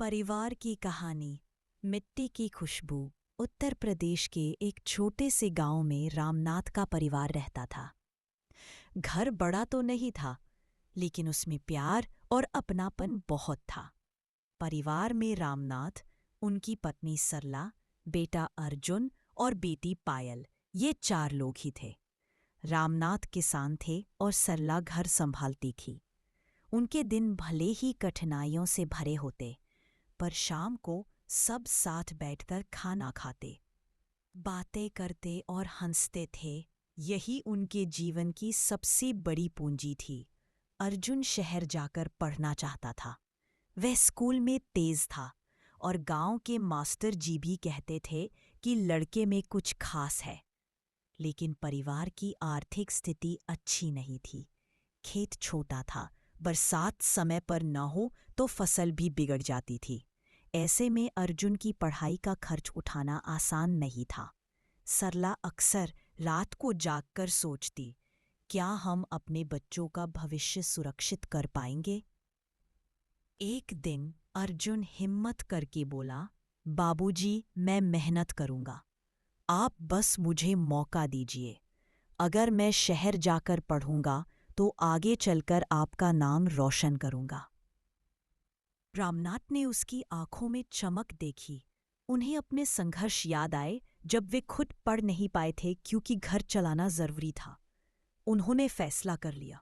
परिवार की कहानी। मिट्टी की खुशबू। उत्तर प्रदेश के एक छोटे से गांव में रामनाथ का परिवार रहता था। घर बड़ा तो नहीं था, लेकिन उसमें प्यार और अपनापन बहुत था। परिवार में रामनाथ, उनकी पत्नी सरला, बेटा अर्जुन और बेटी पायल, ये 4 लोग ही थे। रामनाथ किसान थे और सरला घर संभालती थी। उनके दिन भले ही कठिनाइयों से भरे होते, पर शाम को सब साथ बैठकर खाना खाते, बातें करते और हंसते थे। यही उनके जीवन की सबसे बड़ी पूंजी थी। अर्जुन शहर जाकर पढ़ना चाहता था। वह स्कूल में तेज था और गांव के मास्टर जी भी कहते थे कि लड़के में कुछ खास है। लेकिन परिवार की आर्थिक स्थिति अच्छी नहीं थी। खेत छोटा था, बरसात समय पर न हो तो फसल भी बिगड़ जाती थी। ऐसे में अर्जुन की पढ़ाई का खर्च उठाना आसान नहीं था। सरला अक्सर रात को जागकर सोचती, क्या हम अपने बच्चों का भविष्य सुरक्षित कर पाएंगे? एक दिन अर्जुन हिम्मत करके बोला, बाबूजी, मैं मेहनत करूंगा। आप बस मुझे मौका दीजिए। अगर मैं शहर जाकर पढ़ूंगा तो आगे चलकर आपका नाम रोशन करूंगा। रामनाथ ने उसकी आंखों में चमक देखी। उन्हें अपने संघर्ष याद आए जब वे खुद पढ़ नहीं पाए थे क्योंकि घर चलाना जरूरी था। उन्होंने फैसला कर लिया।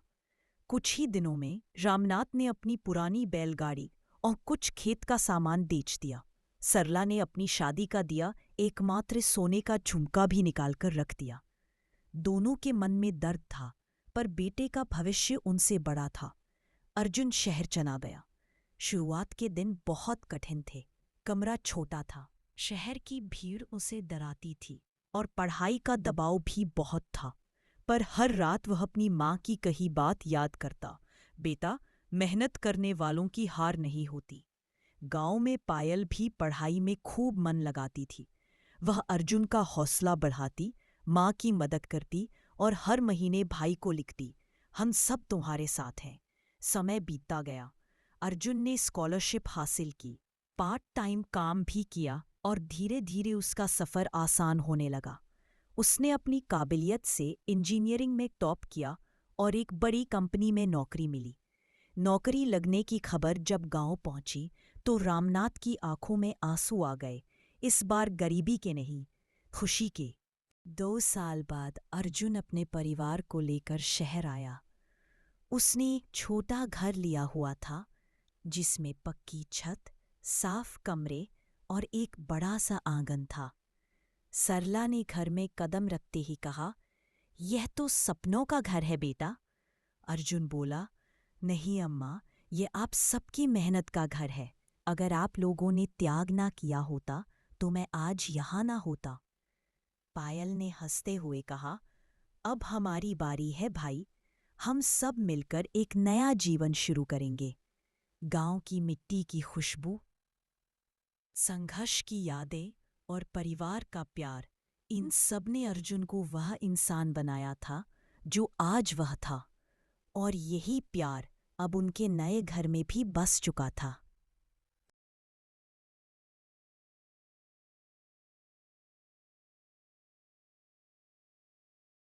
कुछ ही दिनों में रामनाथ ने अपनी पुरानी बैलगाड़ी और कुछ खेत का सामान बेच दिया। सरला ने अपनी शादी का दिया एकमात्र सोने का झुमका भी निकालकर रख दिया। दोनों के मन में दर्द था, पर बेटे का भविष्य उनसे बड़ा था। अर्जुन शहर चला गया। शुरुआत के दिन बहुत कठिन थे। कमरा छोटा था, शहर की भीड़ उसे डराती थी और पढ़ाई का दबाव भी बहुत था। पर हर रात वह अपनी माँ की कही बात याद करता, बेटा, मेहनत करने वालों की हार नहीं होती। गांव में पायल भी पढ़ाई में खूब मन लगाती थी। वह अर्जुन का हौसला बढ़ाती, माँ की मदद करती और हर महीने भाई को लिखती, हम सब तुम्हारे साथ हैं। समय बीतता गया। अर्जुन ने स्कॉलरशिप हासिल की, पार्ट टाइम काम भी किया और धीरे धीरे उसका सफ़र आसान होने लगा। उसने अपनी काबिलियत से इंजीनियरिंग में टॉप किया और एक बड़ी कंपनी में नौकरी मिली। नौकरी लगने की खबर जब गांव पहुंची तो रामनाथ की आंखों में आंसू आ गए। इस बार गरीबी के नहीं, खुशी के। 2 साल बाद अर्जुन अपने परिवार को लेकर शहर आया। उसने एक छोटा घर लिया हुआ था, जिसमें पक्की छत, साफ कमरे और एक बड़ा सा आंगन था। सरला ने घर में कदम रखते ही कहा, यह तो सपनों का घर है बेटा। अर्जुन बोला, नहीं अम्मा, ये आप सबकी मेहनत का घर है। अगर आप लोगों ने त्याग ना किया होता तो मैं आज यहाँ ना होता। पायल ने हंसते हुए कहा, अब हमारी बारी है भाई। हम सब मिलकर एक नया जीवन शुरू करेंगे। गांव की मिट्टी की खुशबू, संघर्ष की यादें और परिवार का प्यार, इन सब ने अर्जुन को वह इंसान बनाया था जो आज वह था। और यही प्यार अब उनके नए घर में भी बस चुका था।